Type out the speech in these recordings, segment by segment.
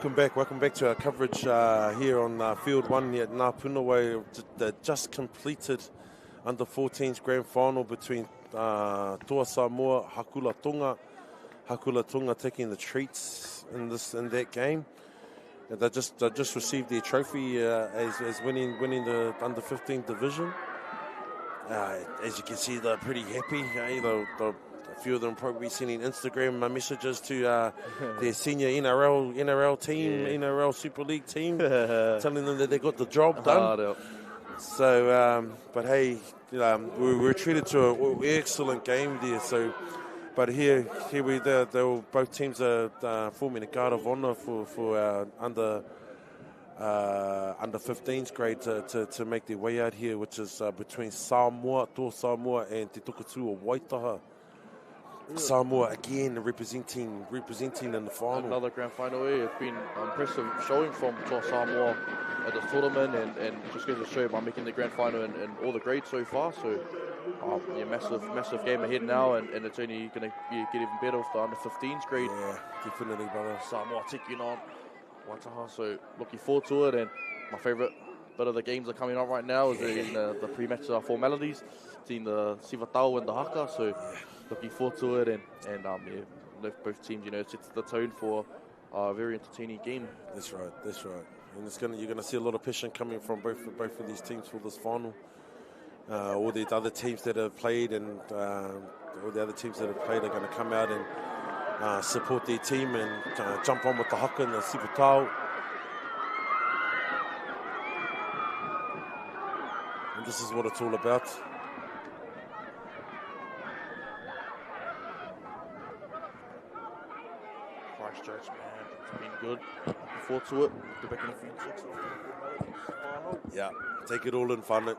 Welcome back to our coverage here on Field 1 here at Ngā Punawai. The just completed Under-14s Grand Final between Toa Samoa, Hakula Tonga taking the treats in that game. They just received their trophy as winning the Under-15 division. As you can see, they're pretty happy. A few of them probably sending Instagram messages to their senior NRL team, NRL Super League team, telling them that they got the job done. So, but hey, we were treated to an excellent game there. So, but here both teams are forming a guard of honour for our under-15s grade to make their way out here, which is between Toa Samoa and Te Tukutua Waitaha. Samoa again representing in the final. Another grand final. It's been impressive showing from Toa Samoa at the tournament, and just going to show by making the grand final and all the grades so far. So, massive game ahead now, and it's only going to get even better with the under-15s grade. Yeah, definitely, brother. Samoa taking on Waitaha. So looking forward to it, and my favourite bit of the games are coming up right now is in the pre-match formalities, seeing the Sivatau and the Haka. So. Looking forward to it, and both teams, sets the tone for a very entertaining game. That's right. And you're gonna see a lot of passion coming from both of these teams for this final. All the other teams that have played are going to come out and support their team and jump on with the Haka and the Sivatau. And this is what it's all about. Church, man, it's been good. Looking forward to it. Go back in a few checks. Yeah, take it all in fun.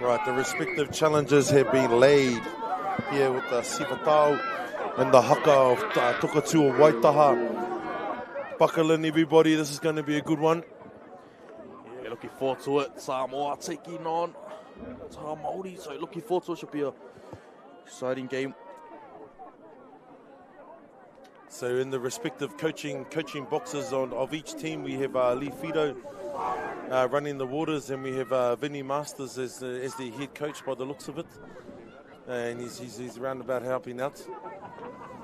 Right, the respective challenges have been laid here with the Sivatau and the haka of Tokatua Waitaha. Buckle in, everybody, this is going to be a good one. Yeah, looking forward to it. Samoa taking on Taha Māori, so looking forward to it. Should be a exciting game. So in the respective coaching boxes of each team, we have Lee Fido running the waters, and we have Vinny Masters as the head coach by the looks of it, and he's around about helping out.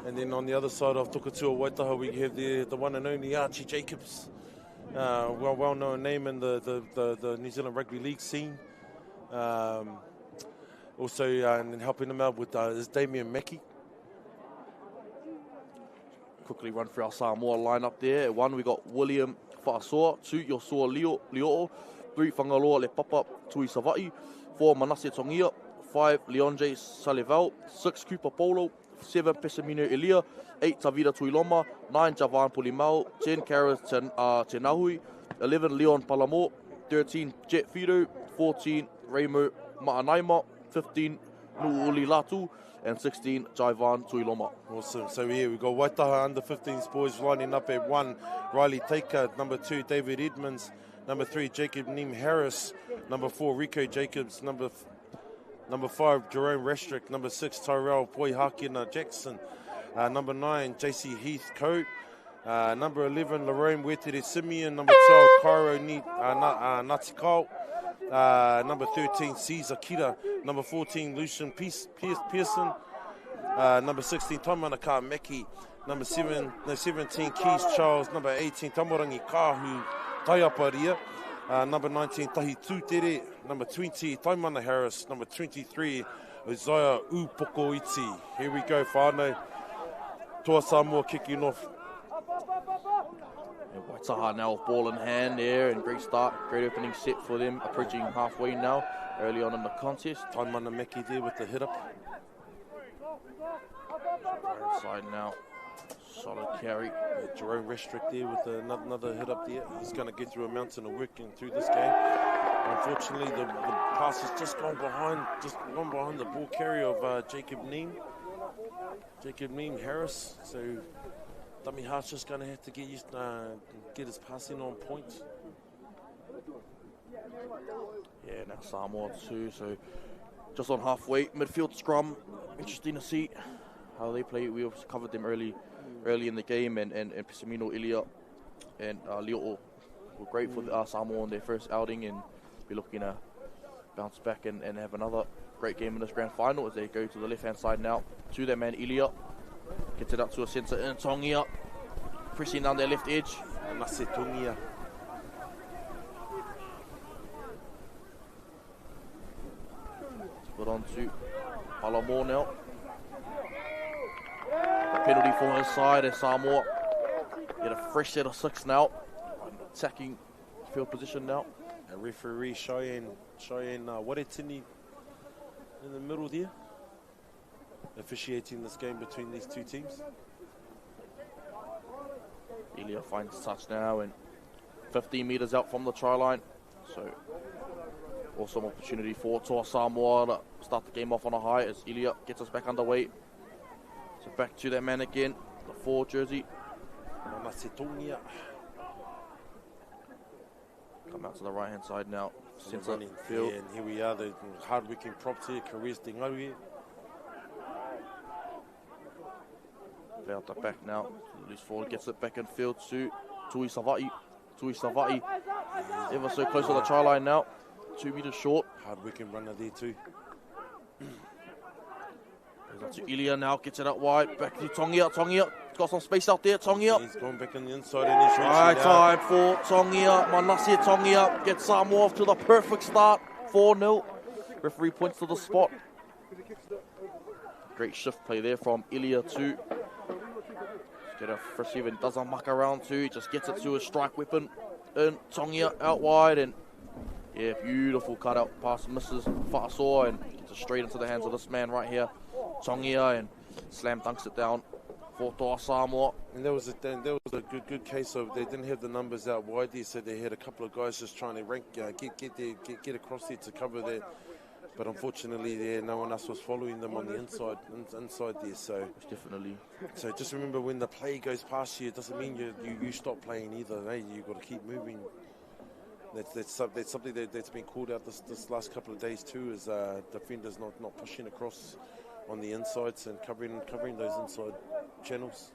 And then on the other side of Tokatua Waitaha, we have the one and only Archie Jacobs, well-known name in the New Zealand rugby league scene. Also, and helping him out with is Damien Mackey. Quickly run through our Samoa lineup there. At 1, we got William Fa'asoa. 2, Yosua Lio'o. 3, Whangaloa Le Papa Tui Savai. 4, Manase Tongia. 5, Leonje Salival. 6, Kupa Polo. 7, Pesamino Elia. 8, Tavira Tuiloma. 9, Javan Pulimau. 10, Kara Tenahui. 11, Leon Palamo. 13, Jet Fido. 14, Remo Ma'anaima. 15, Nu'uli Latu. And 16, Jaivan Tuiloma. Awesome. So here we've got Waitaha under 15s boys lining up at 1, Riley Taker. Number 2, David Edmonds. Number 3, Jacob Neem Harris. Number 4, Rico Jacobs. Number 5, Jerome Restrick. Number 6, Tyrell Poihakina Jackson. Number 9, JC Heath Coat. Number 11, Lorraine Wetere Simeon. Number 12, Cairo Natikau. Number 13, Caesar Kira. Number 14, Lucian Pearson. Number 16, Taimanaka Meki. Number 17, Keys Charles. Number 18, Tamorangi Kahu Taiaparia. Number 19, Tahi Tūtere. Number 20, Taimana Harris. Number 23, Isaiah Upokoiti. Here we go, whānau. Toa Samoa kicking off. Waitaha now with ball in hand there, and great start, great opening set for them, approaching halfway now, early on in the contest. Taimana Meki there with the hit up. Right inside now, solid carry. Yeah, Jerome Restrick there with another hit up there. He's going to get through a mountain of work and through this game. Unfortunately, the pass has just gone behind the ball carrier of Jacob Neem Harris. So Dummy Hart's just going to have to get his passing on point. Yeah, now Samoa too, so just on halfway, midfield scrum. Interesting to see how they play. We also covered them early in the game, and Pesamino Ilia and Lio'o were great for Samoa on their first outing, and be looking to bounce back and have another great game in this grand final as they go to the left-hand side now to their man Ilia. Gets it up to a centre in Tongia, pressing down their left edge. Nase Tongia. Put on to Palamo now. A penalty for his side as Samoa get a fresh set of 6 now. Attacking field position now. A referee Cheyenne Waretini in the middle there, officiating this game between these two teams. Ilia finds touch now and 15 metres out from the try line. So awesome opportunity for Toa Samoa to start the game off on a high as Ilia gets us back underway. So back to that man again, the 4 jersey. Come out to the right hand side now. Centre field. Yeah, and here we are, the hard working props here, Careers Tingawi. Play out the back now. Loose forward gets it back in field to Tui Savai. Tui Savai ever so close to the try line now. 2 meters short. Hard working runner there too. Goes up to Ilya now, gets it out wide. Back to Tongia. Tongia got some space out there. Tongia. He's going back on the inside and he's reaching Right out. time for Tongia. Manase Tongia gets Samoa off to the perfect start. 4-0. Referee points to the spot. Great shift play there from Ilya too. Get a receiver, doesn't muck around too. He just gets it to a strike weapon. And Tongia out wide, and yeah, beautiful cutout pass, misses Fa'asoa and gets it straight into the hands of this man right here, Tongia, and slam dunks it down for Toa Samoa. And there was a good case of they didn't have the numbers out wide there, so they had a couple of guys just trying to rank, get across there to cover that. But unfortunately, there no one else was following them on the inside there. So Definitely. So just remember, when the play goes past you, it doesn't mean you stop playing either. Hey, you got to keep moving. That's something that's been called out this last couple of days too. Is defenders not pushing across on the insides and covering those inside channels.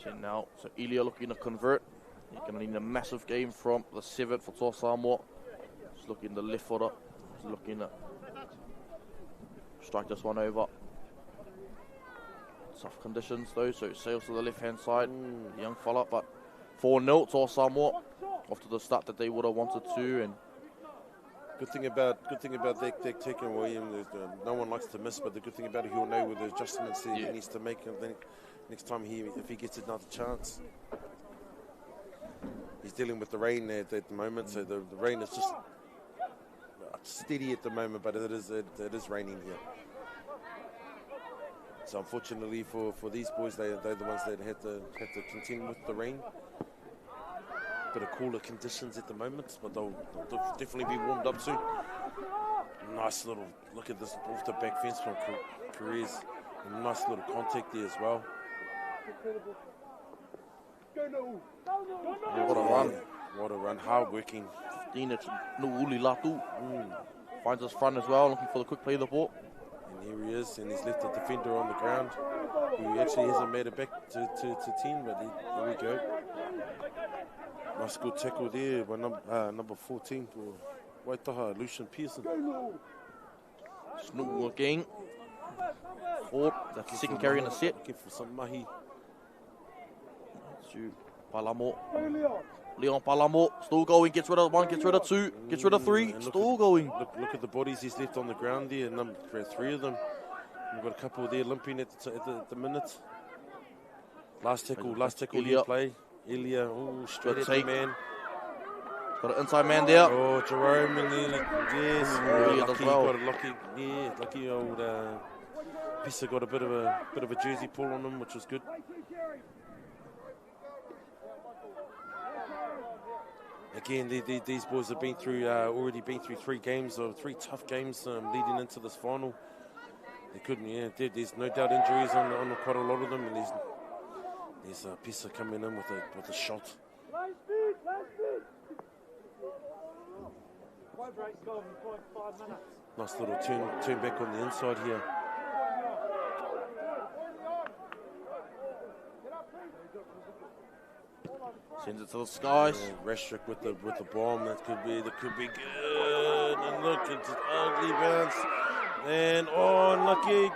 So Ilya looking to convert. He's going to need a massive game from the 7th for Toa Samoa. He's looking the left footer. He's looking to strike this one over. Tough conditions though, so it sails to the left hand side. Young fella, but 4-0 Toa Samoa after the start that they would have wanted to. And good thing about that taking William, no one likes to miss, but the good thing about it, he'll know with the adjustments that he needs to make, and then next time if he gets another chance. He's dealing with the rain at the moment, so the rain is just steady at the moment, but it is raining here. So unfortunately for these boys, they're the ones that have to contend with the rain. Bit of cooler conditions at the moment, but they'll definitely be warmed up soon. Nice little look at this off the back fence from Perez. Nice little contact there as well. yeah, what a run. Hard working. Finds his front as well, looking for the quick play of the ball. And here he is, and he's left a defender on the ground who actually hasn't made it back to 10, but here we go. Nice good tackle there by number 14 for Waitaha, Lucian Pearson. Snoop again. Ford, that's the second carry in the set. Looking for some mahi. To Palamo. Leon Palamo, still going, gets rid of 1, gets rid of 2, gets rid of 3, still going. Look at the bodies he's left on the ground there, number 3 of them. We've got a couple there limping at the minute. Last tackle Ilya. play. Ilya, straight at the man. Got an inside man there. Oh, Jerome in there, yes. Lucky, well. got a lucky old Pisa got a bit of a jersey pull on him, which was good. Again, these boys have been through already been through 3 games or 3 tough games leading into this final. They couldn't, there's no doubt injuries on quite a lot of them, and there's Pisa coming in with a shot. Nice little turn back on the inside here. Sends it to the skies. Restrick with the bomb. That could be good. And look, it's an ugly bounce. And unlucky.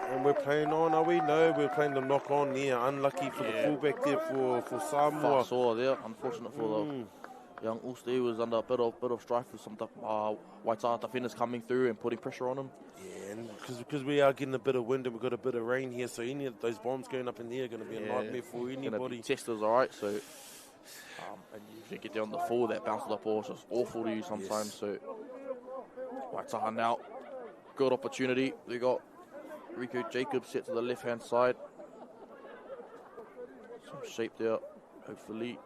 And we're playing on, are we? No, we're playing the knock on there. Unlucky for the fullback there for Samoa. Saw there. Unfortunate for the young Ulster. He was under a bit of strife with some Waitaha defenders coming through and putting pressure on him. Yeah, and because we are getting a bit of wind and we've got a bit of rain here, so any of those bombs going up in there are going to be a nightmare for anybody. Testers, all right. So, and you get there on the full, that bounce of the ball is just awful to you sometimes. Yes. So, Waitaha now, good opportunity. They got Rico Jacobs set to the left-hand side. Some shape there, hopefully.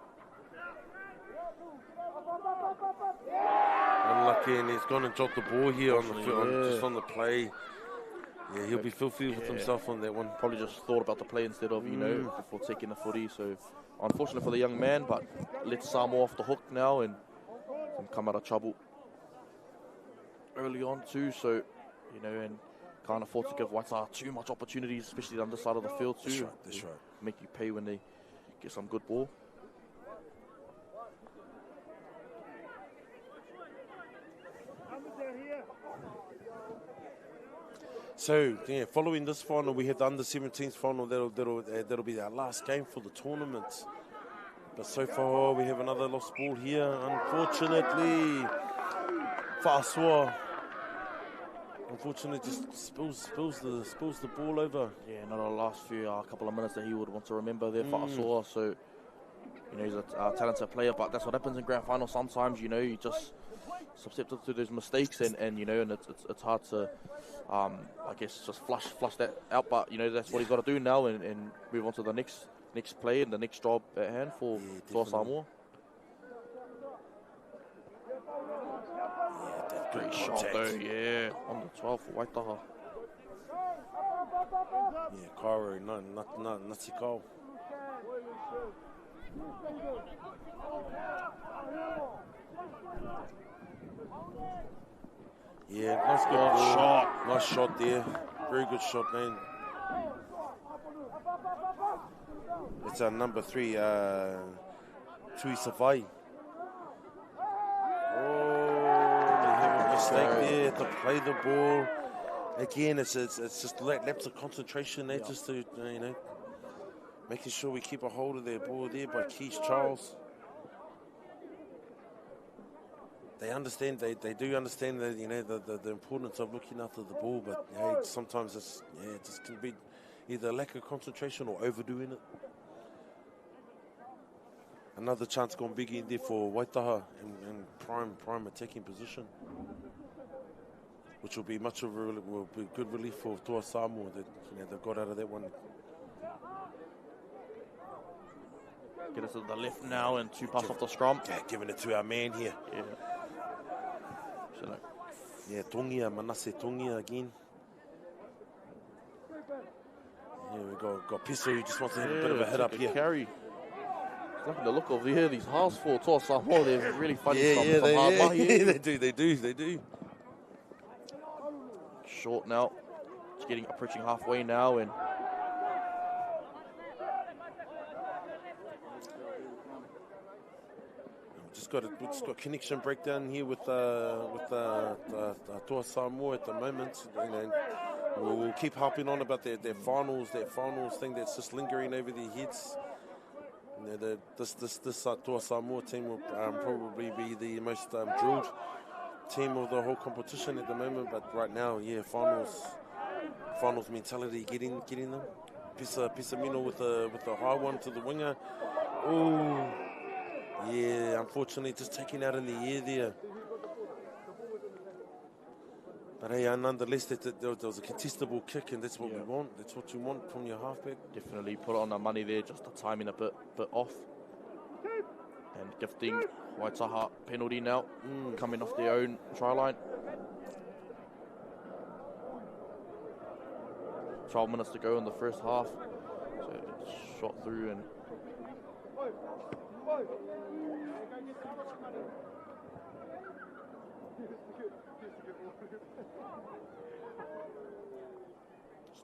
Unlucky, and he's gone and dropped the ball here on the field, just on the play. Yeah, he'll be filthy with himself on that one. Probably just thought about the play instead of, before taking the footy. So, unfortunate for the young man, but let Samoa off the hook now and come out of trouble early on too. So, and can't afford to give Waitaha too much opportunities, especially on this side of the field too. That's right. Make you pay when they get some good ball. So, yeah, following this final, we have the under-17s final. That'll be our last game for the tournament. But so far, we have another lost ball here. Unfortunately, Fa'asua. Unfortunately, just spills the ball over. Yeah, not the last few couple of minutes that he would want to remember there for Fa'asua. So, you know, he's a talented player, but that's what happens in grand final. Sometimes, you know, you just susceptible to those mistakes, and you know, and it's hard to, I guess, just flush that out. But you know, that's what he's got to do now, and move on to the next play and the next job at hand for Samoa. Great shot though, yeah, on the 12 for Waitaha. Yeah, Kauru, Ngati Kau. Yeah, nice good shot. Nice shot there. Very good shot, man. It's our number 3, Tui Savai. Mistake there to play the ball. Again, it's just laps of concentration there, just to, you know, making sure we keep a hold of their ball there by Keith Charles. They understand, they do understand that, you know, the importance of looking after the ball, but hey, sometimes it just can be either lack of concentration or overdoing it. Another chance gone big in there for Waitaha in prime attacking position, which will be much of will be good relief for Toa Samoa that, you know, they got out of that one. Get us to the left now and 2 pass off the scrum. Yeah, giving it to our man here. Yeah. So, yeah, Tongia, Manase Tongia again. Here we got Piso who just wants to have a bit of a head up here. Carry. Look at the look over here, these halves for Toa Samoa, they're really fighting some hard mahi. They do. Short now, it's approaching halfway now, and we just got connection breakdown here with Toa Samoa at the moment. You know, we'll keep harping on about their finals thing that's just lingering over their heads. You know, this Toa Samoa team will probably be the most drilled team of the whole competition at the moment. But right now, yeah, finals mentality getting them. Pisamino with a high one to the winger. Oh, yeah, unfortunately, just taken out in the air there. But hey, nonetheless, there was a contestable kick, and that's what we want. That's what you want from your halfback. Definitely put it on the money there, just the timing a bit off. And gifting Waitaha penalty now, coming off their own try line. 12 minutes to go in the first half. So it's shot through and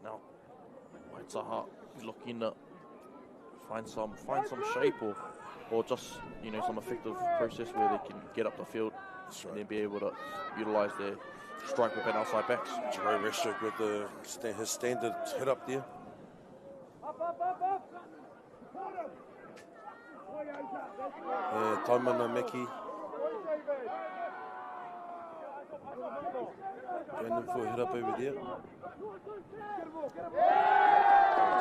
now Waitaha looking to find some shape or just, you know, some effective process where they can get up the field and then be able to utilise their strike weapon outside backs. Jerome Restrick with his standard hit up there. Yeah, Taimana Meki. Going in for a hit up over there.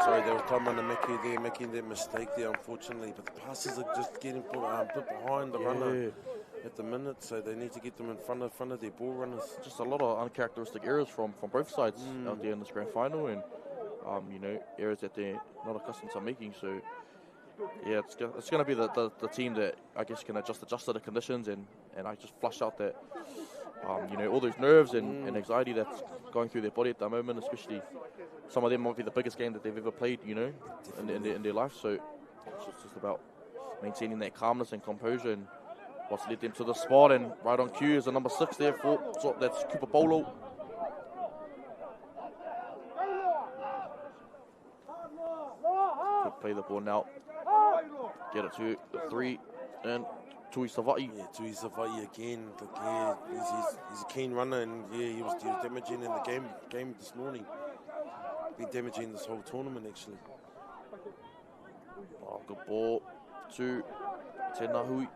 Sorry, there was Taimana Meki there making that mistake there, unfortunately. But the passes are just getting put behind the runner at the minute, so they need to get them in front of their ball runners. Just a lot of uncharacteristic errors from both sides out there in this grand final, and you know, errors that they're not accustomed to making. So yeah, it's going to be the team that I guess can adjust to the conditions and I just flush out that you know, all those nerves and anxiety that's going through their body at the moment. Especially some of them might be the biggest game that they've ever played, you know, in their life. So it's just about maintaining that calmness and composure, and what's led them to the spot. And right on cue is the number 6 there for, so that's Cooper Bolo. play the ball now. Get it to the 3, and Tui Savai. Yeah, Tui Savai again. Look, yeah, he's a keen runner, and yeah, he was damaging in the game this morning. Been damaging this whole tournament actually. Oh, good ball to Tenahui.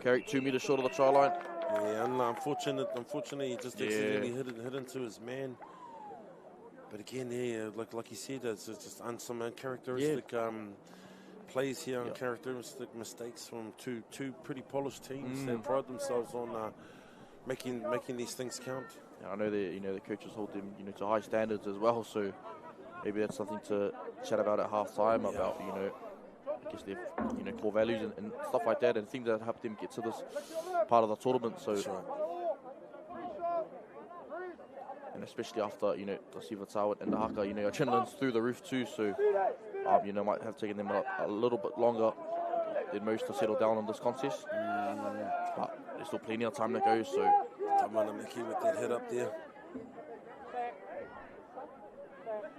Carried 2 meters short of the try line. Yeah, unfortunately, he just accidentally hit into his man. But again, yeah, like you said, it's just some uncharacteristic plays here, uncharacteristic mistakes from two pretty polished teams that pride themselves on making these things count. Yeah, I know the coaches hold them to high standards as well, so maybe that's something to chat about at half time about I guess their core values and stuff like that, and things that help them get to this part of the tournament. So, That's right. and especially after the Siva Tau and the Haka, adrenaline's through the roof too. So, might have taken them a little bit longer than most to settle down on this contest. But there's still plenty of time to go. So, Tamanamiki with that hit up there.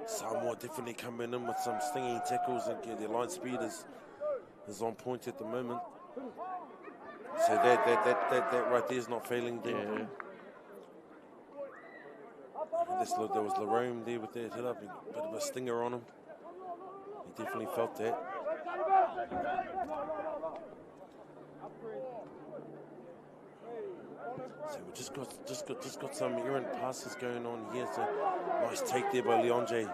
Samoa definitely coming in with some stinging tackles, and their line speed is on point at the moment. So that right there is not failing them. yeah. And there was Larome there with that hit up, a bit of a stinger on him. He definitely felt that. So we just got some errant passes going on here. So nice take there by Leonje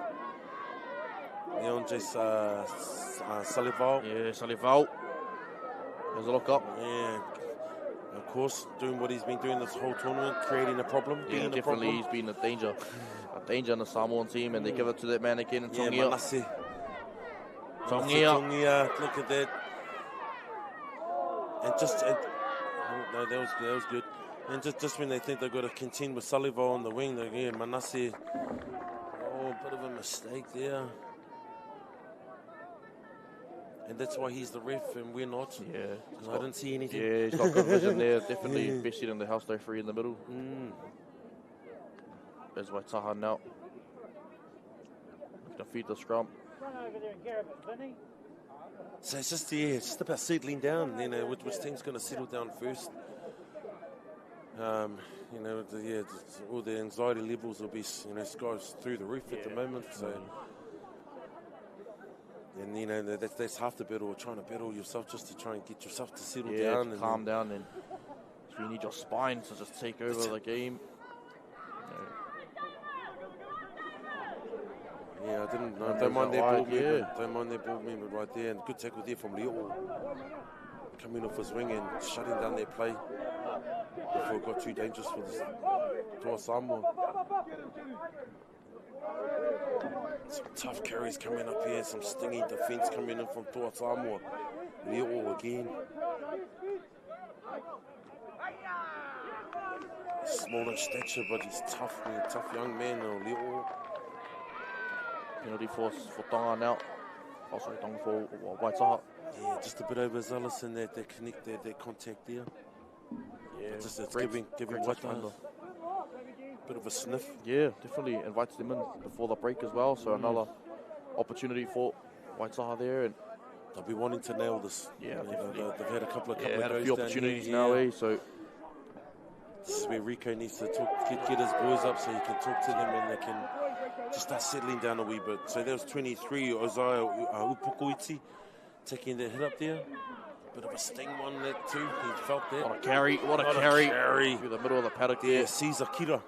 Salival. Yeah, Salival. There's a look up. Yeah. Of course, doing what he's been doing this whole tournament, creating a problem. Yeah, definitely he's been a danger in the Samoan team, and they give it to that man again. Yeah, Tongia. Manase. Tongia. Look at that. And no, that was good. And just when they think they've got to contend with Salival on the wing, Manase. Oh, a bit of a mistake there. And that's why he's the ref and we're not. Yeah. I didn't see anything. Yeah, he's got good vision there. Definitely best seat in the house, though, free in the middle. There's Waitaha now. Gonna feed the scrum. So it's just about settling down. Which team's going to settle down first? All the anxiety levels will be, skies through the roof at the moment. So, and that's half the battle, trying to battle yourself just to try and get yourself to settle down and calm down, and so you need your spine to just take over the game. Yeah, I don't mind their ball movement. Don't mind their ball movement right there, and good tackle there from Leo, coming off his wing and shutting down their play before it got too dangerous for this Toa Samoa. Some tough carries coming up here, some stinging defence coming in from Toa Samoa. Leo again. Small in stature, but he's tough, tough young man, Leo. Penalty for Tonga now. Also Tonga for Waitaha. Yeah, just a bit overzealous in that contact there. Yeah, it's giving Waitaha a bit of a sniff. Yeah, definitely invites them in before the break as well. So another opportunity for Waitaha there, and they'll be wanting to nail this. Yeah, they've had a couple of had a goes few down opportunities here, now, So this is where Rico needs to get his boys up so he can talk to them and they can just start settling down a wee bit. So that was 23, Ozai Upukuiti taking that hit up there. Bit of a sting one that too, he felt that. What a carry through the middle of the paddock there. Yeah, Caesar Kira.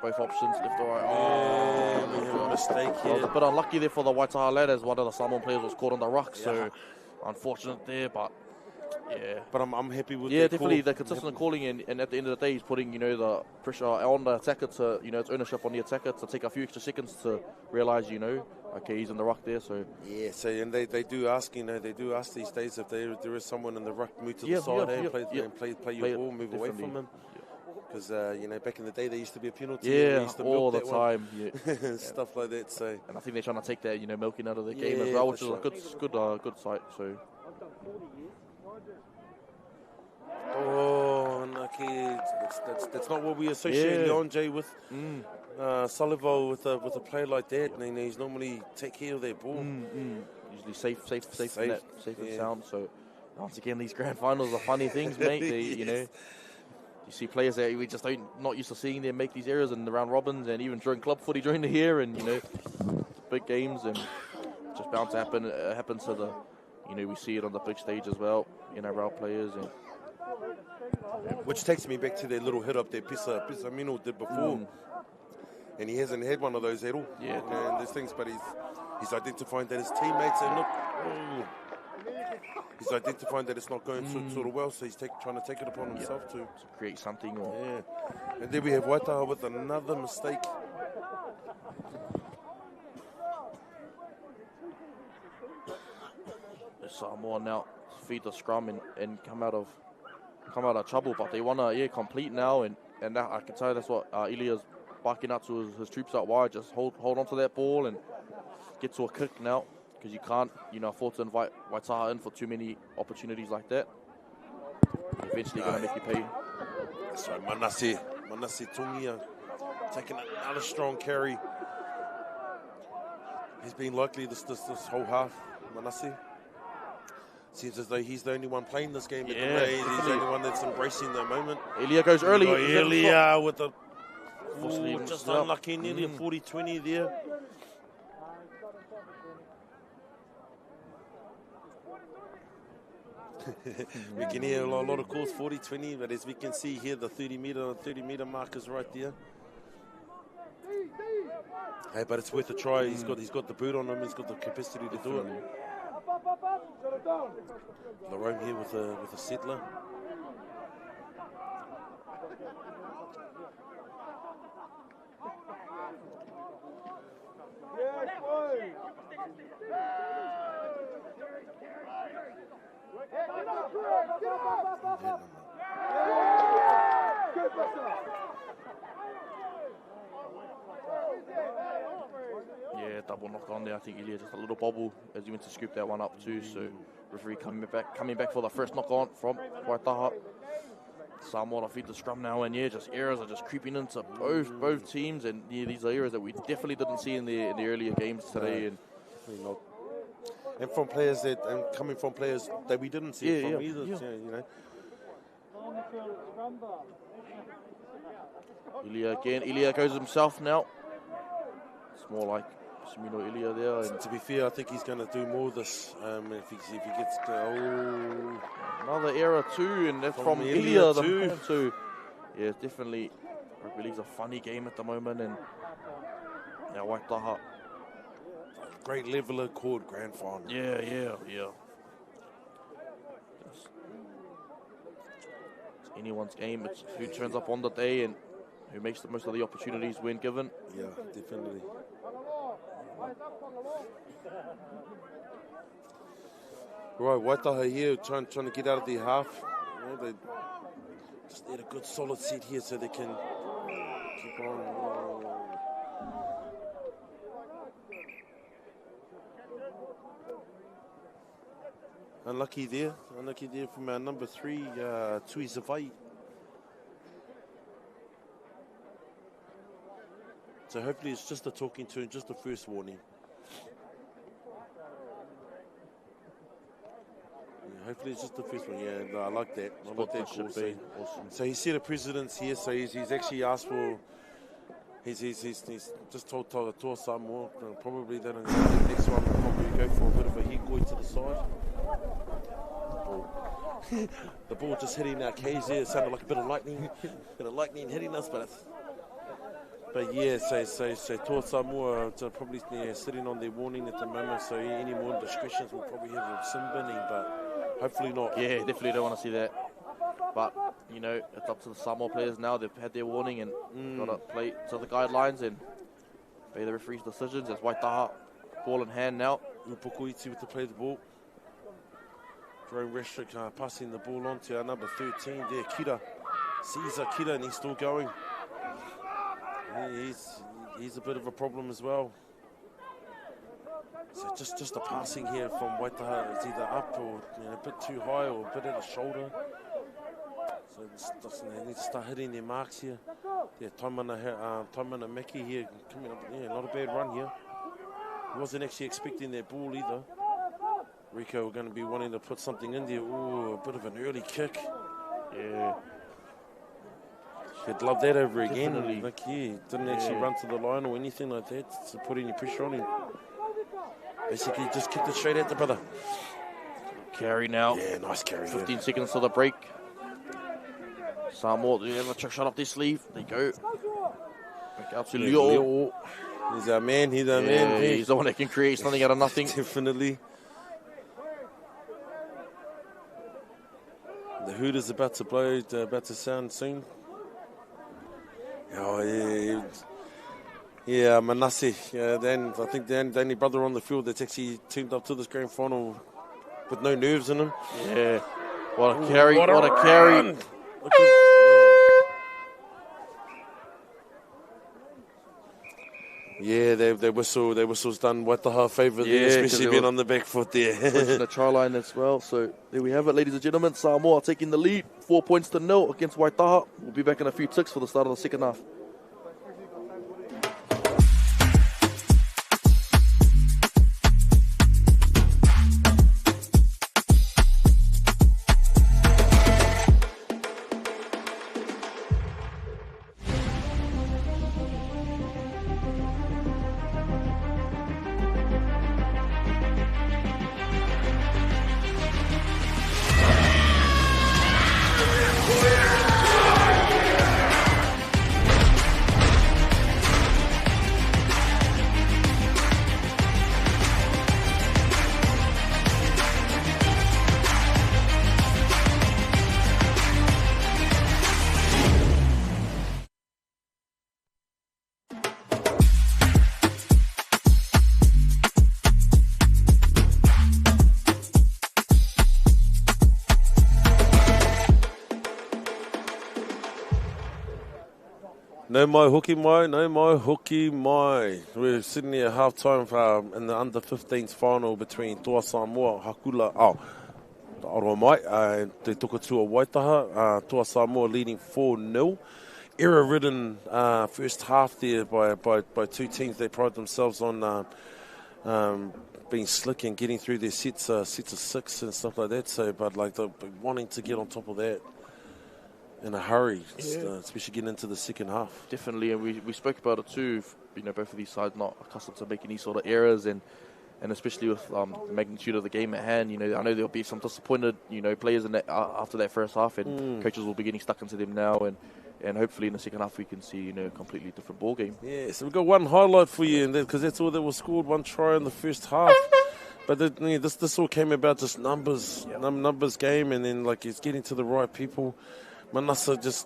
Both options, left or right. Yeah, we have a mistake here. I was a bit unlucky there for the Waitaha lad as one of the Samoan players was caught on the ruck, so unfortunate there, but yeah. But I'm happy with definitely the consistent calling, and at the end of the day, he's putting the pressure on the attacker to its ownership on the attacker to take a few extra seconds to realise okay, he's in the ruck there. So yeah, so and they do ask these days if there is someone in the ruck, move to the side play your ball, move away from him. Because back in the day there used to be a penalty. Yeah, used to all the time. Stuff like that. So and I think they're trying to take that milking out of the game as well, which is a good sight. So. Oh, unlucky. That's not what we associate Leonje with. Sullivan with a play like that, and he's normally take care of their ball. Usually safe and Yeah. sound. So once again, these grand finals are funny things, mate. They, you know, you see players that we just not used to seeing them make these errors in the round robins, and even during club footy during the year, and you know, big games, and just bound to happen. It happens to the, you know, we see it on the big stage as well. You know, our players and. Which takes me back to that little hit up that Pisa Mino did before. And he hasn't had one of those at all. Yeah. And there's things, but he's identifying that his teammates are not... He's identifying that it's not going sort of well, so he's trying to take it upon himself to create something. Or yeah. And then we have Waitaha with another mistake. Samoa now feed the scrum and come out of trouble, but they want to complete now, and that, I can tell that's what Ilia's barking out to his troops out wide. Just hold on to that ball and get to a kick now, because you can't afford to invite Waitaha in for too many opportunities like that. You're eventually going to make you pay. That's right, Manase Tungia taking another strong carry. He's been likely this whole half, Manase. Seems as though he's the only one playing this game. He's the only one that's embracing the moment. Ilia goes early. Ilia with the... just unlucky, nearly a 40-20 there. We can hear a lot of calls, 40-20, but as we can see here, the 30-meter mark is right there. Hey, but it's worth a try. He's got the boot on him. He's got the capacity to do it. Larome here with a settler. Yeah, double knock on there. I think Ilia just a little bobble as he went to scoop that one up too. So referee coming back for the first knock on from Waitaha. Samoa feed the scrum now, and just errors are just creeping into both teams, and these are errors that we definitely didn't see in the earlier games today. And from players coming from players that we didn't see from either. Yeah. You know. Ilia again. Ilia goes himself now. It's more like Semino Ilia there. And to be fair, I think he's going to do more of this if he gets to... Another error too, and that's from Ilia too. Yeah, definitely. Rugby League's a funny game at the moment, and now Waitaha. Great leveler called grand final. Yeah. It's anyone's game. It's who turns up on the day and who makes the most of the opportunities when given. Yeah, definitely. Right, Waitaha here trying to get out of the half. They just need a good solid set here so they can keep on. Unlucky there from our number 3, Tui Savai. So hopefully it's just a talking to and just the first warning. Hopefully it's just the first one. Yeah, no, I like that. I like that call. So he set a precedence here. So he's actually asked for. He's just told Toa Samoa probably then the next one will probably go for a bit of a hikoi to the side. The ball just hitting our cage there. It sounded like a bit of lightning hitting us, but yeah. So Toa Samoa probably sitting on their warning at the moment. So any more discretions will probably have a sin binning, but hopefully not. Yeah, definitely don't want to see that. But, it's up to the Samoa players now. They've had their warning and got to play to the guidelines and obey the referee's decisions. As Waitaha, ball in hand now. Upukuiti with the play the ball. Jerome Restrick passing the ball on to our number 13 there, Kira. Caesar Kira, and he's still going. He's a bit of a problem as well. So just a passing here from Waitaha. It's either up or a bit too high or a bit at the shoulder. They need to start hitting their marks here. Yeah, Taimana Meki here coming up. Yeah, not a bad run here. He wasn't actually expecting that ball either. Rico going to be wanting to put something in there. Ooh, a bit of an early kick. Yeah. He'd love that over Definitely. again. Like, yeah, didn't actually run to the line or anything like that to put any pressure on him. Basically, just kicked it straight at the brother. Carry now. Yeah, nice carry. 15 seconds to the break. Samoa, they have a trick shot up their sleeve. They go. Back out to Leo. He's our man. He's our man. He's the one that can create something out of nothing. Definitely. The hoot is about to blow, about to sound soon. Oh, yeah. Yeah, Manase. Then I think the only brother on the field that's actually teamed up to this grand final with no nerves in him. Yeah. What a carry. What a carry. Yeah, their whistle's done Wataha favour there, especially being on the back foot there. Pushing the try line as well. So there we have it, ladies and gentlemen. Samoa taking the lead, 4 points to 0 against Waitaha. We'll be back in a few ticks for the start of the second half. No mai hoki mai, no mai hoki mai. We're sitting here at half-time in the under-15s final between Toa Samoa, Hakula, the Aroa mai, and Te Tokatua Waitaha. Toa Samoa leading 4-0. Error-ridden first half there by two teams. They pride themselves on being slick and getting through their sets of six and stuff like that. So, but like they're wanting to get on top of that in a hurry, especially getting into the second half. Definitely, and we spoke about it too. You know, both of these sides not accustomed to making these sort of errors, and especially with the magnitude of the game at hand. You know, I know there'll be some disappointed, players in that after that first half, and coaches will be getting stuck into them now, and hopefully in the second half we can see a completely different ball game. Yeah, so we've got one highlight for you, and because that's all that was scored, one try in the first half. But this all came about just numbers game, and then like it's getting to the right people. Manase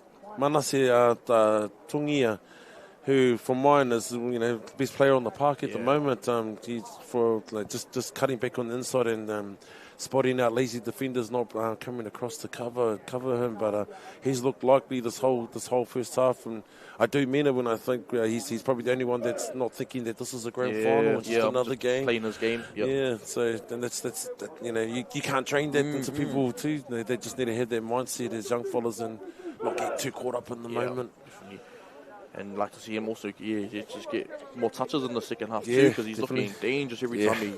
Tungia, who for mine is the best player on the park at the moment. He's for just cutting back on the inside and spotting out lazy defenders not coming across to cover him. But he's looked likely this whole first half, and I do mean it when I think he's probably the only one that's not thinking that this is a grand final, it's just another game. Playing his game. Yep. Yeah, so then that's you can't train that into people too. They just need to have that mindset as young fellas and not get too caught up in the moment. Definitely. And like to see him also, just get more touches in the second half too, because he's looking dangerous every time he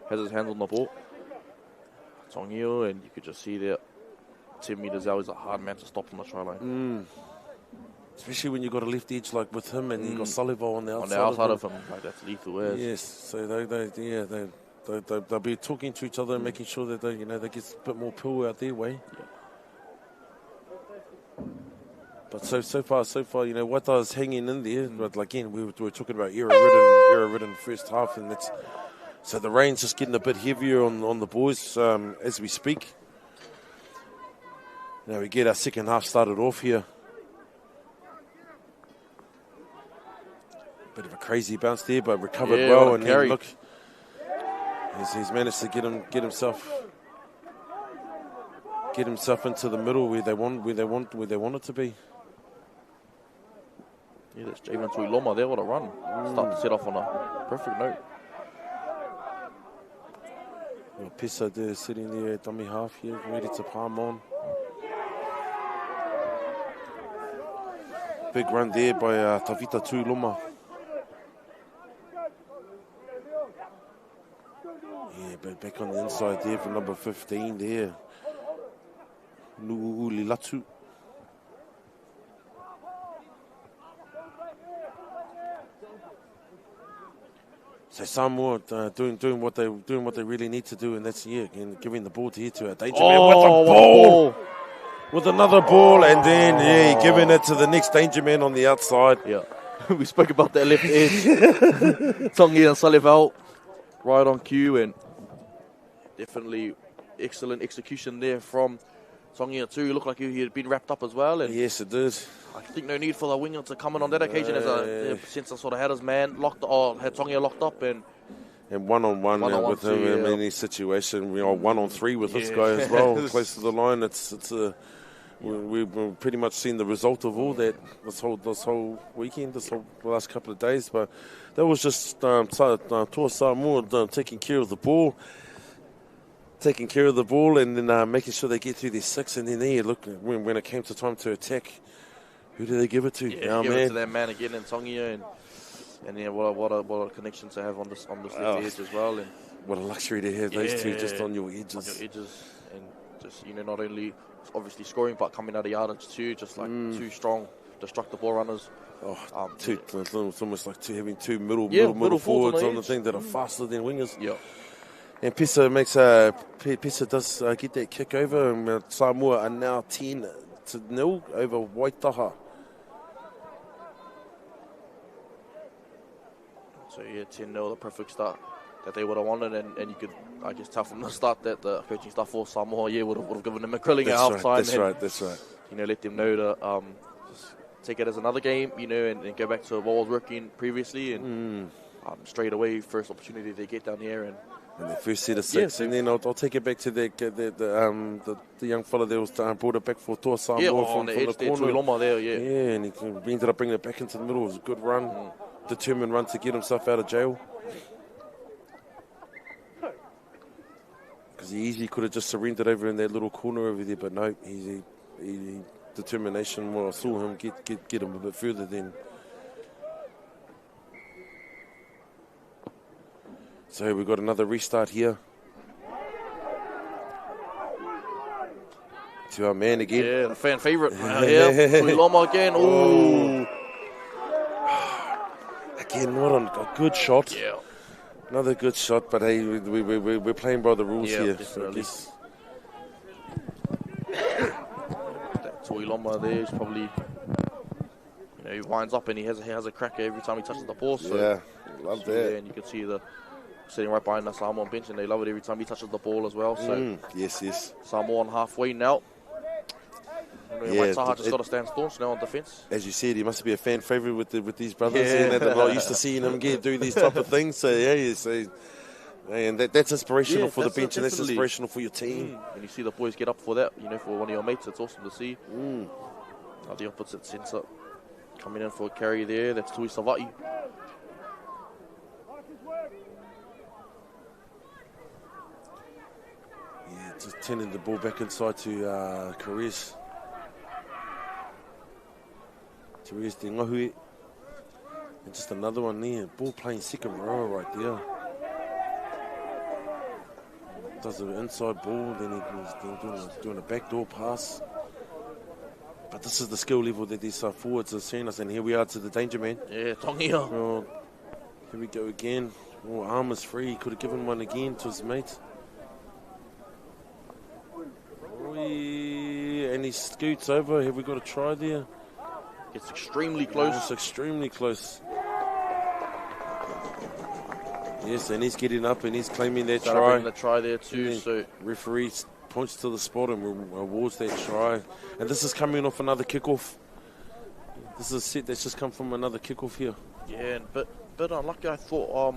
has his hands on the ball. Tongio, and you could just see that 10 metres out is a hard man to stop on the try line. Especially when you've got a left edge like with him, and you've got Solivo on the outside. of him, like that's lethal. Yes, so they'll be talking to each other and making sure that they get a bit more pull out their way. Yeah. But so far, Waitaha's hanging in there. But again, we were talking about error-ridden first half, and so the rain's just getting a bit heavier on the boys as we speak. Now we get our second half started off here. Bit of a crazy bounce there, but recovered well, and then look, he's managed to get himself into the middle where they want it to be. Yeah, that's Javen Tuiloma there. What a run! Start to set off on a perfect note. Pisa there sitting there, dummy half here, ready to palm on. Big run there by Tavita Tuiloma. Yeah, but back on the inside there for number 15 there. Nu'uli Latu. So Samoa doing what they really need to do, and that's and giving the ball to here to a danger man with a ball. With another ball, and then giving it to the next danger man on the outside. Yeah, we spoke about that left edge. Tongi and Salivao right on cue, and definitely excellent execution there from Tongi too. Looked like he had been wrapped up as well. And yes, it did. I think no need for the winger to come in on that occasion as a Sensor sort of had his man locked, or had Tongi locked up and one-on-one with him in any situation. 1-on-3 with this guy as well, close to the line. We've pretty much seen the result of all that this whole weekend, this whole last couple of days. But that was just Toa Samoa taking care of the ball, and then making sure they get through their 6. And then there, look, when it came to time to attack, who did they give it to? Yeah, give it to that man again in Tongia, and yeah, what a connection to have on this left edge as well. And what a luxury to have those two just on your edges. On your edges, and just not only obviously scoring, but coming out of yardage too, just like two strong, destructive ball runners. It's almost like having two middle forwards on the thing that are faster than wingers. Yeah. And Pisa does get that kick over, and Samoa are now 10-0 over Waitaha. So yeah, 10-0, the perfect start that they would have wanted, and you could, I guess, tell from the start that the coaching staff for Samoa would have given them a grilling at half time. That's right. Let them know to just take it as another game, and go back to what was working previously, and straight away, first opportunity they get down here, and the first set of 6, and then I'll take it back to the young fella that was brought it back for Toa Samoa on the edge there, corner. there, Yeah, and he ended up bringing it back into the middle. It was a good run, determined run to get himself out of jail. Because he easily could have just surrendered over in that little corner over there, but no, he determination. Well, I saw him get him a bit further then. So we've got another restart here. To our man again. Yeah, the fan favourite here. Tuiloma again. Ooh. Again, what a good shot. Yeah. Another good shot, but hey, we're playing by the rules here. Definitely. So that Tuiloma there is probably, he winds up and he has a cracker every time he touches the ball. So yeah, love that. Yeah, and you can see sitting right behind the Samoan bench, and they love it every time he touches the ball as well. So yes. Samoan halfway now. Waitaha just got to stand staunch now on defence. As you said, he must be a fan favourite with these brothers. Yeah. I'm not used to seeing him do these type of things. So and that's inspirational for the bench, and that's inspirational for your team. And you see the boys get up for that, for one of your mates. It's awesome to see. The opposite Sensor coming in for a carry there. That's Tui Savai. Yeah, just turning the ball back inside to Karis. Therese De Ngahui. And just another one there. Ball playing second row right there. Does an inside ball, then he's doing a backdoor pass. But this is the skill level that these forwards are seeing us, and here we are to the danger man. Yeah, Tongia. Well, here we go again. Arm is free. He could have given one again to his mate. And he scoots over. Have we got a try there? It's extremely close. It's extremely close. Yes, and he's getting up and he's claiming that try. The try there too. So referee points to the spot and awards that try. And this is coming off another kickoff. This is a set that's just come from another kickoff here. Yeah, but unlucky. I thought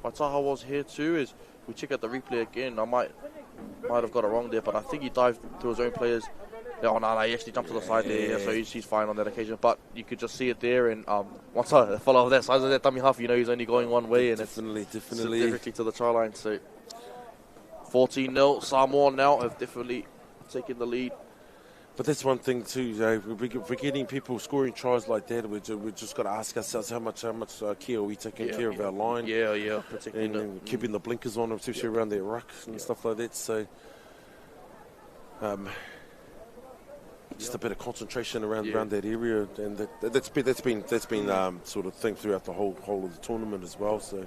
Waitaha was here too. Is we check out the replay again. I might have got it wrong there, but I think he dived to his own players. Oh no, he actually jumped to the side there. Yeah, so he's fine on that occasion. But you could just see it there, and once I follow that size of that dummy half, he's only going one way, and definitely it's directly to the try line. So 14-0, Samoa now have definitely taken the lead. But that's one thing too. We're getting people scoring tries like that. We just got to ask ourselves how much care are we taking care of our line? Yeah, particularly and keeping the blinkers on, especially around their ruck and stuff like that. So, just a bit of concentration around that area, and that's been sort of thing throughout the whole of the tournament as well. So.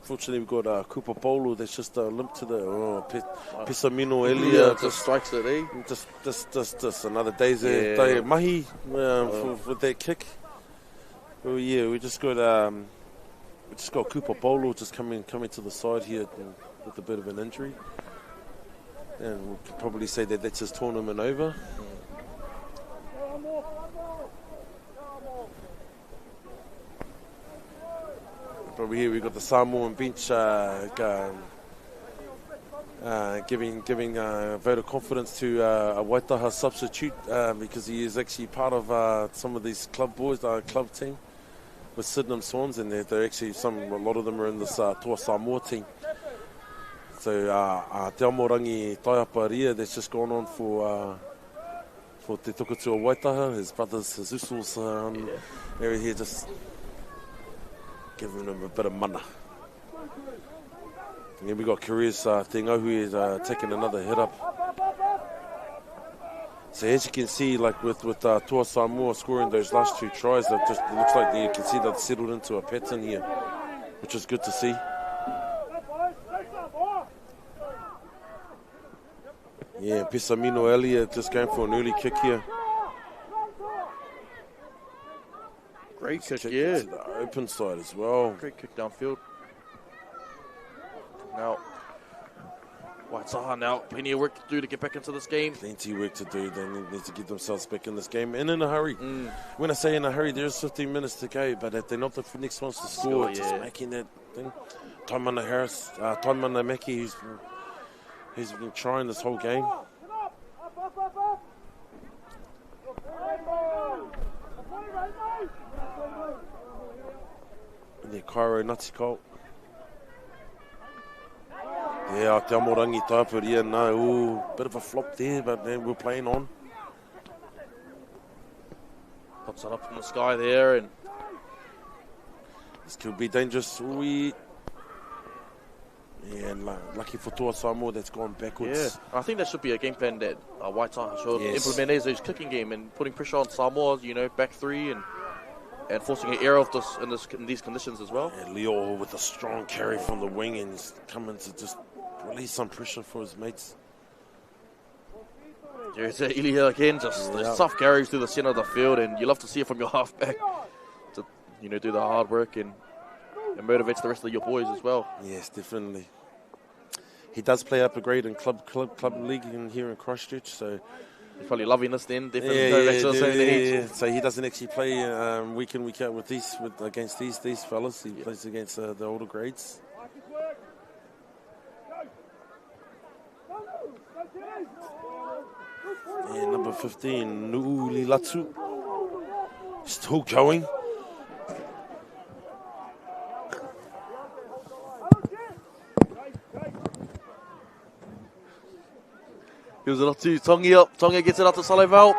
Fortunately, we've got Cooper Polo that's just limped to the Pisamino Elia. Just strikes it, eh? Just another day mahi for that kick. Oh yeah, we just got Cooper Polo just coming to the side here with a bit of an injury, and we could probably say that that's his tournament over. Over here we've got the Samoan bench giving a vote of confidence to a Waitaha substitute because he is actually part of some of these club boys, our club team with Sydenham Swans, and they're actually a lot of them are in this Toa Samoa team. So Te Amorangi Taiaparia that's just gone on for Te Tukutua Waitaha, his brothers, his usuals area here, just giving him a bit of mana. And then we got Careers Thingau, who is taking another hit up. So as you can see, like with Toa Samoa scoring those last two tries, it looks like you can see they've settled into a pattern here, which is good to see. Yeah, Pisamino Elliott just going for an early kick here. Great kick, To the open side as well. Great kick downfield. Now, Waitaha now, plenty of work to do to get back into this game. Plenty of work to do. They need to get themselves back in this game, and in a hurry. When I say in a hurry, there's 15 minutes to go, but if they're not the next ones to score, just making that thing. Taimana Maki, who's been trying this whole game. And then Cairo Natiko. Yeah, Te Amorangi Taiaparia, no, bit of a flop there, but then we're playing on. Puts it up in the sky there, and this could be dangerous. Yeah, and lucky for Toa Samoa, that's gone backwards. Yeah, I think that should be a game plan that Waitaha should implement as his kicking game and putting pressure on Samoa, back three and forcing an error of this in these conditions as well. Yeah, Leo with a strong carry from the wing and he's coming to just release some pressure for his mates. There's Ilya again, just the soft carries through the centre of the field, and you love to see it from your halfback to do the hard work and motivates the rest of your boys as well. Yes, definitely. He does play up a grade in club league here in Christchurch, so he's probably loving this then. Definitely. So he doesn't actually play week in, week out against these fellas. He plays against the older grades. And number 15, Nu'uli Latu, still going. Gives it up to Tongi up. Tongi gets it up to Salaival.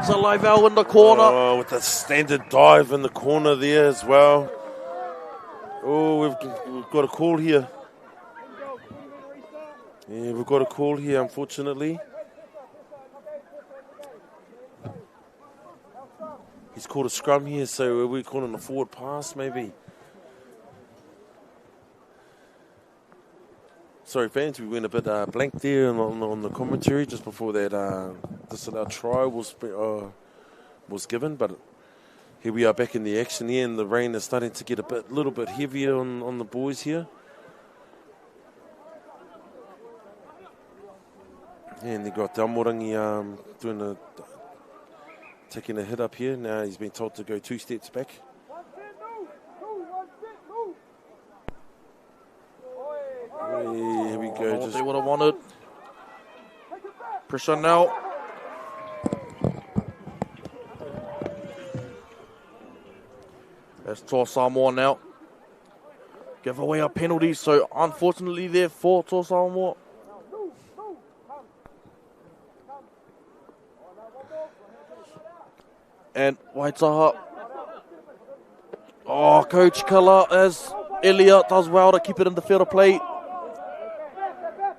Salaival in the corner. Oh, with a standard dive in the corner there as well. Oh, we've got a call here. Yeah, we've got a call here, unfortunately. He's called a scrum here, so are we calling a forward pass, maybe? Sorry, fans, we went a bit blank there on the commentary just before that disallowed try was given, but here we are back in the action here, and the rain is starting to get a little bit heavier on the boys here. And they got Te Amorangi taking a hit up here. Now he's been told to go 2 steps back. Here we go. What they would have wanted. Pressure now. There's Toa Samoa now. Give away a penalty, so unfortunately there for Toa Samoa. And Waitaha. Oh, Coach Kala as Ilya does well to keep it in the field of play.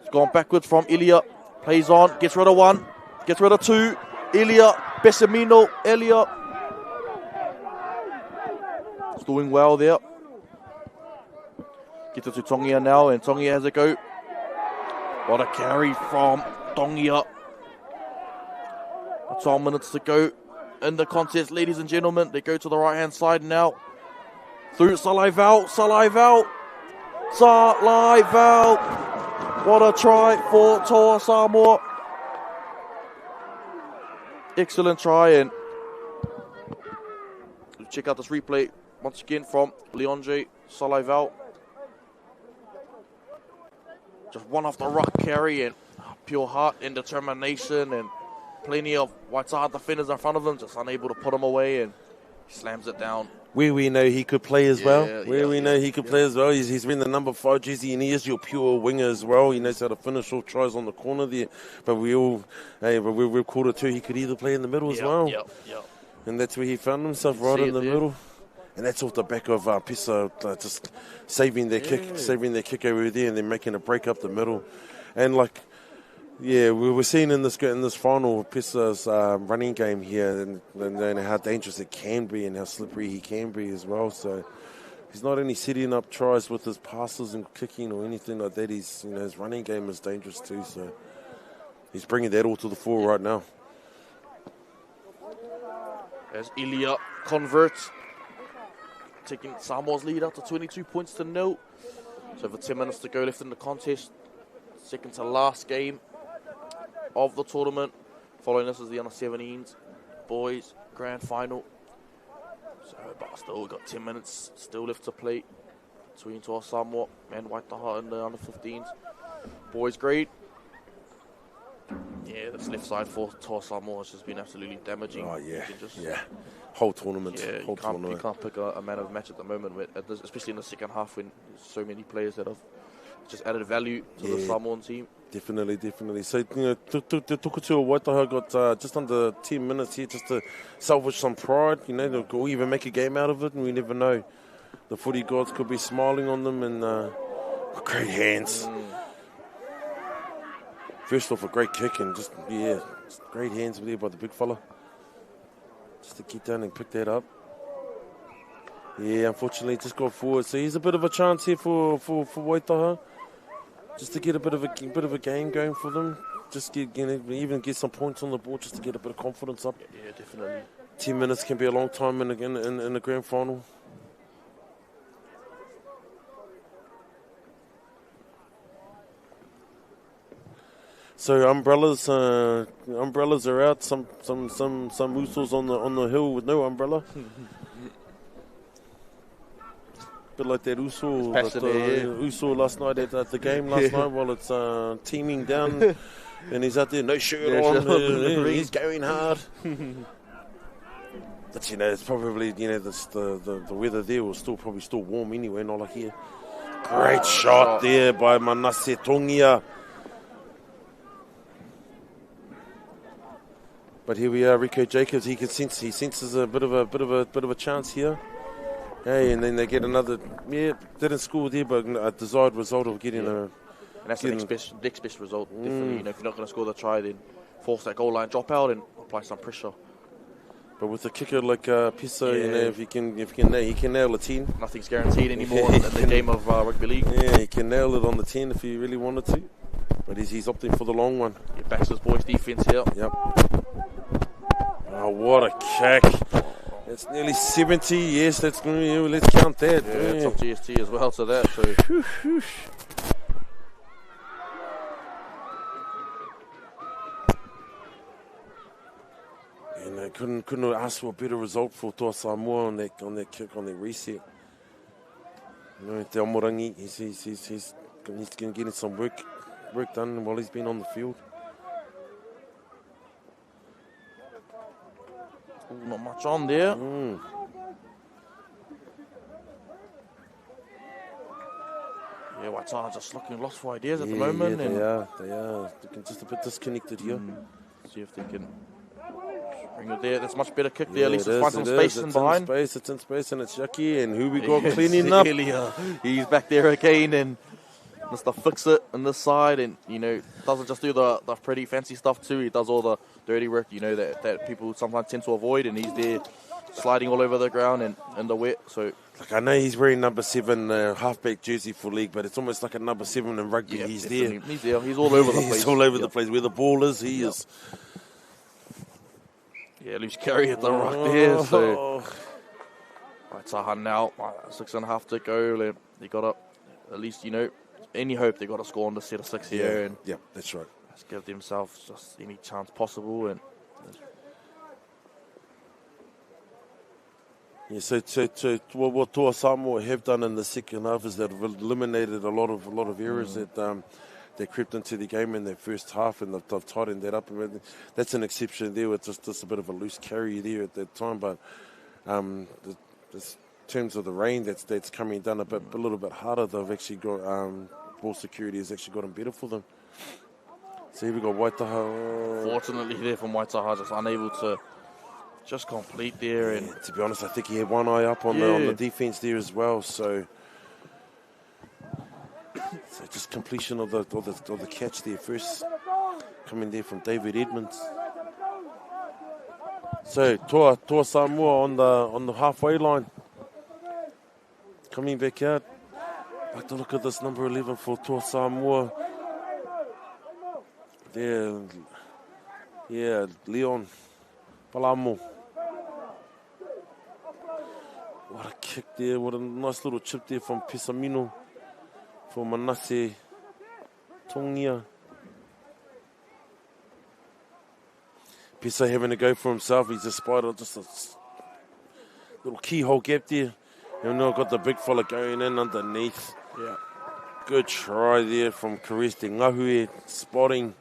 It's gone backwards from Ilya. Plays on, gets rid of one, gets rid of two. Ilya, Bessamino, Ilya. It's doing well there. Gets it to Tongia now, and Tongia has a go. What a carry from Tongia. 12 minutes to go in the contest, ladies and gentlemen. They go to the right-hand side now. Through Salaival. What a try for Toa Samoa. Excellent try, and check out this replay once again from Leandre Salaival. Just one off the ruck carry and pure heart and determination, and plenty of Waitaha defenders in front of him, just unable to put him away, and he slams it down. Where we know he could play as well. He's been the number 5 jersey, and he is your pure winger as well. He knows how to finish all tries on the corner there. But we've called it too. He could either play in the middle as well. And that's where he found himself, right in the middle. And that's off the back of Pisa just saving their kick over there, and then making a break up the middle. And we were seeing in this final Pisa's running game here, and how dangerous it can be, and how slippery he can be as well. So he's not only setting up tries with his passes and kicking or anything like that. His running game is dangerous too. So he's bringing that all to the fore right now. As Ilya converts, taking Samoa's lead up to 22 points to 0. So for 10 minutes to go left in the contest. Second to last game of the tournament. Following this is the under-17s boys grand final. So, but still, we've got 10 minutes still left to play between Toa Samoa and Waitaha and the under-15s boys grade. Yeah, this left side for Toa Samoa has just been absolutely damaging. Oh yeah, whole tournament. You can't pick a man of the match at the moment, especially in the second half when there's so many players that have just added value to the Samoan team. Definitely. So, Tukutua Waitaha got just under 10 minutes here just to salvage some pride, or even make a game out of it, and we never know. The footy gods could be smiling on them, and great hands. First off, a great kick, and just great hands there by the big fella. Just to get down and pick that up. Yeah, unfortunately, just got forward. So here's a bit of a chance here for Waitaha. Just to get a bit of a game going for them. Just even get some points on the board, just to get a bit of confidence up. Yeah, definitely. 10 minutes can be a long time in the grand final. So umbrellas are out. Some usos on the hill with no umbrella. Bit like that Uso last night at the game last night while it's teaming down, and he's out there, no shirt on, he's going hard. But it's probably the weather there was probably still warm anyway, not like here. Great shot there by Manasseh Tongia. But here we are, Rico Jacobs. He senses a bit of a chance here. Hey, and then they get another. Yeah, didn't score there, but a desired result of getting a. And that's the next best result. Definitely, if you're not going to score the try, then force that goal line drop out and apply some pressure. But with a kicker like Pisa, if he can nail a 10. Nothing's guaranteed anymore in the game of rugby league. Yeah, he can nail it on the 10 if he really wanted to. But he's opting for the long one. He backs his boys' defense here. Yep. Oh, what a kick! It's nearly 70. Yes, let's count that. Yeah, it's up GST as well to that. So. And I couldn't ask for a better result for Toa Samoa on that kick, on that reset. Te Omorangi, he's going to get some work done while he's been on the field. Not much on there. Waitaha just looking lost for ideas at the moment. Yeah, they are. Looking just a bit disconnected here. See if they can bring it there. That's much better kick there. At least it find some is, space in behind. It's in space, and it's Yucky. And who we got cleaning up? He's back there again, and Mr. Fix It on this side, and doesn't just do the pretty fancy stuff too. He does all the dirty work, that people sometimes tend to avoid, and he's there sliding all over the ground and in the wet. So I know he's wearing number 7 halfback jersey for league, but it's almost like a number 7 in rugby. Yeah, he's definitely. there. He's there. He's all over the place. He's all over the place. Where the ball is, he is. Yeah, loose carry at the rock there. So Waitaha now, 6.5 to go. They got up at least, any hope they got to score on the set of 6 here. And yeah, that's right. Just give themselves just any chance possible. And yeah, so what Toa Samoa have done in the second half is they've eliminated a lot of errors that crept into the game in their first half, and they've tightened that up. And that's an exception there with just a bit of a loose carry there at that time. But in terms of the rain that's coming down a little bit harder, they've actually got ball security has actually gotten better for them. So here we got Waitaha. Fortunately there from Waitaha, just unable to just complete there. And to be honest, I think he had one eye up on the defense there as well. So just completion of the catch there first, coming there from David Edmonds. So Toa Samoa on the halfway line, coming back out. Like to look at this number 11 for Toa Samoa. There, Leon Palamo. What a kick there! What a nice little chip there from Pisamino for Manase Tongia. Pisa having to go for himself. He's just spied just a little keyhole gap there. And now got the big fella going in underneath. Yeah. Good try there from Karesti Ngahue, spotting.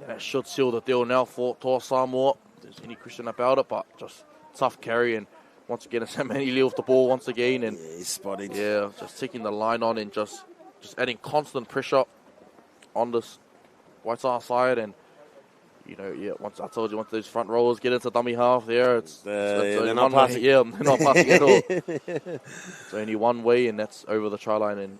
And that should seal the deal now for Toa Samoa. If there's any question about it, but just tough carry. And once again, it's Manili off the ball once again. And he's spotted. Yeah, just taking the line on and just adding constant pressure on this Waitaha side. And, once I told you, once those front rowers get into dummy half there, they're not passing. Yeah, they're not passing at all. It's only one way, and that's over the try line. And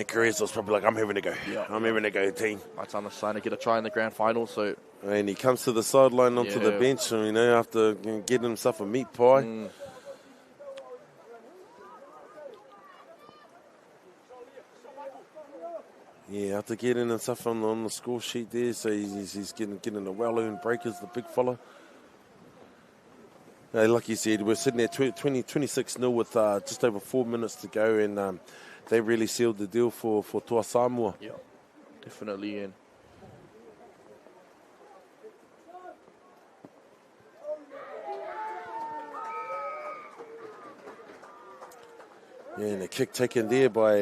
Carrizo's probably like, I'm having to go. Yeah. I'm having to go, team. Waitaha's trying to get a try in the grand final. So, and he comes to the sideline onto the bench, after getting himself a meat pie. Yeah, after getting himself on the score sheet there, so he's getting a well-earned break as the big fella. Like you said, we're sitting there 26-0 with just over 4 minutes to go, and they really sealed the deal for Toa Samoa. Yeah, definitely. And and a kick taken there by,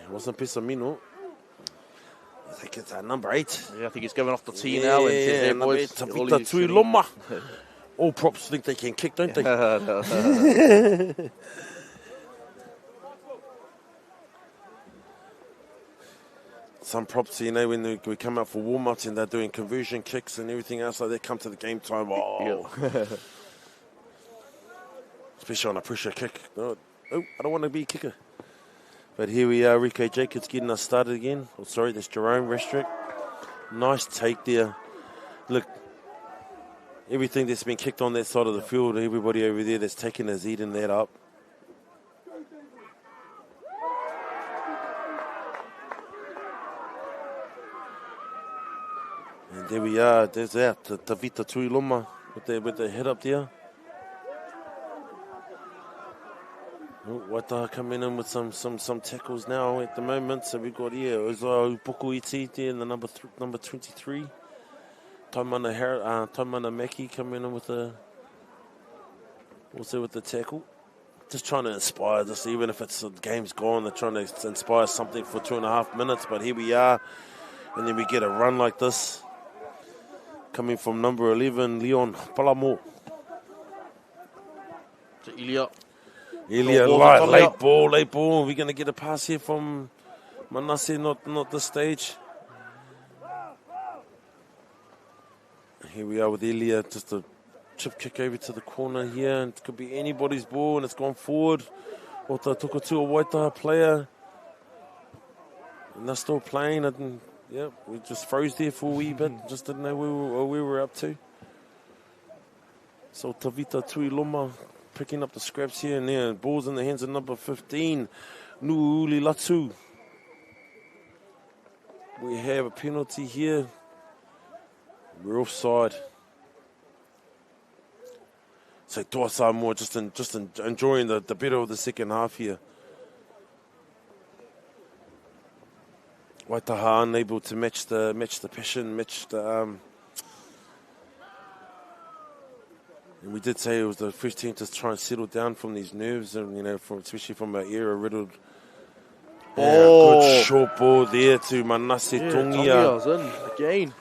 wasn't Pisamino. I think it's number 8. Yeah, I think he's going off the tee now. And boys, Tavita Tuiloma. All props think they can kick, don't they? Some props, when we come out for warm-ups and they're doing conversion kicks and everything else, like they come to the game time. Oh. Yeah. Especially on a pressure kick. I don't want to be a kicker. But here we are, Rico Jacobs getting us started again. Oh, sorry, that's Jerome Restrick. Nice take there. Look, everything that's been kicked on that side of the field, everybody over there that's taken is eating that up. And there we are, there's that, Tavita Tuiloma with the head up there. Waitaha coming in with some tackles now at the moment. So we've got Pukuiti there in the number 23. Taimana Maki coming in with the tackle. Just trying to inspire this, even if the game's gone, they're trying to inspire something for 2.5 minutes. But here we are, and then we get a run like this coming from number 11, Leon Palamo. To Ilya. Late ball. We're going to get a pass here from Manasseh not this stage. Here we are with Elia, just a chip kick over to the corner here, and it could be anybody's ball, and it's gone forward. Ota Tukutu, a Waitaha player. And they're still playing, and yeah, we just froze there for a wee bit, just didn't know what we were up to. So Tavita Tuiloma picking up the scraps here and there. Ball's in the hands of number 15, Nuuli Latu. We have a penalty here. We're offside. So Toa Samoa just enjoying the better of the second half here. Waitaha unable to match the passion, and we did say it was the first team to try and settle down from these nerves, and especially from an era riddled. Good short ball there to Manasseh Tongia. Was in again.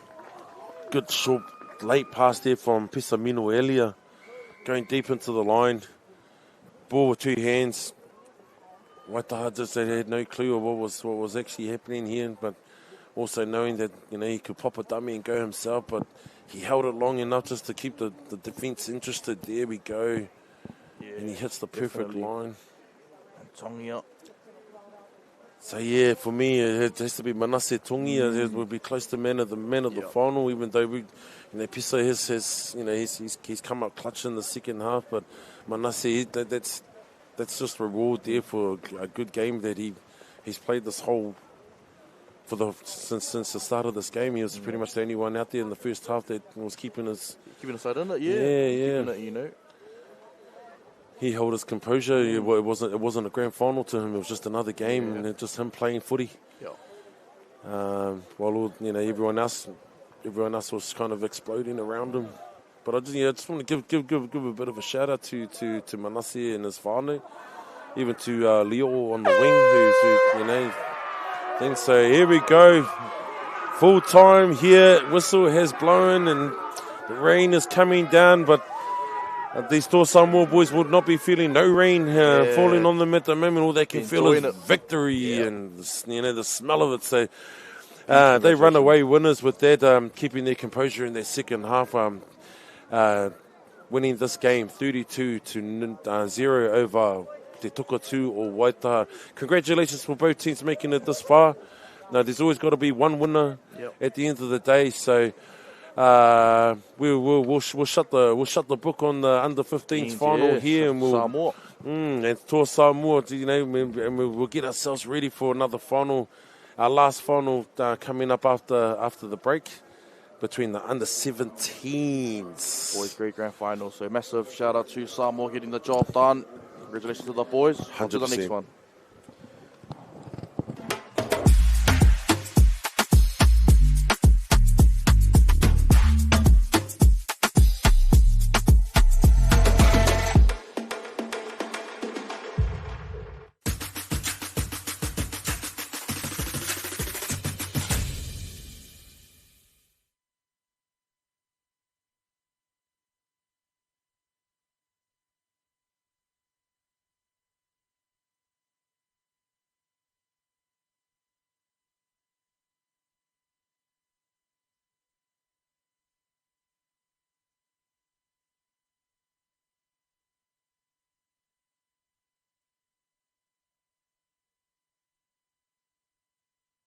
Good short late pass there from Pisamino Elia, going deep into the line. Ball with two hands. Waitaha just they had no clue of what was actually happening here, but also knowing that he could pop a dummy and go himself, but he held it long enough just to keep the defence interested. There we go, and he hits the perfect line. Tongia. So yeah, for me it has to be Manasseh Tongia. It would be close to man of the final, even though Piso he's come up clutch in the second half, but Manasseh that's just reward there for a good game that he's played this whole since the start of this game. He was pretty much the only one out there in the first half that was keeping us side in it. Yeah. Keeping it, He held his composure. It wasn't a grand final to him. It was just another game, and it just him playing footy. Yeah. While everyone else was kind of exploding around him. But I just want to give a bit of a shout out to Manasseh and his whānau, even to Leo on the wing, things. So here we go, full time here. Whistle has blown and the rain is coming down, but these Toa Samoa boys would not be feeling no rain falling on them at the moment. All they can feel is victory and the smell of it. So they run away winners with that, keeping their composure in their second half. Winning this game 32-0 over Te Tukatu or Waitaha. Congratulations for both teams making it this far. Now, there's always got to be one winner at the end of the day. So we'll shut the book on the under 15s final here, and we'll and Toa Samoa, and we'll get ourselves ready for another final, our last final coming up after the break. Between the under-17s. Boys, great grand final. So massive shout out to Samoa getting the job done. Congratulations to the boys. On to the next one.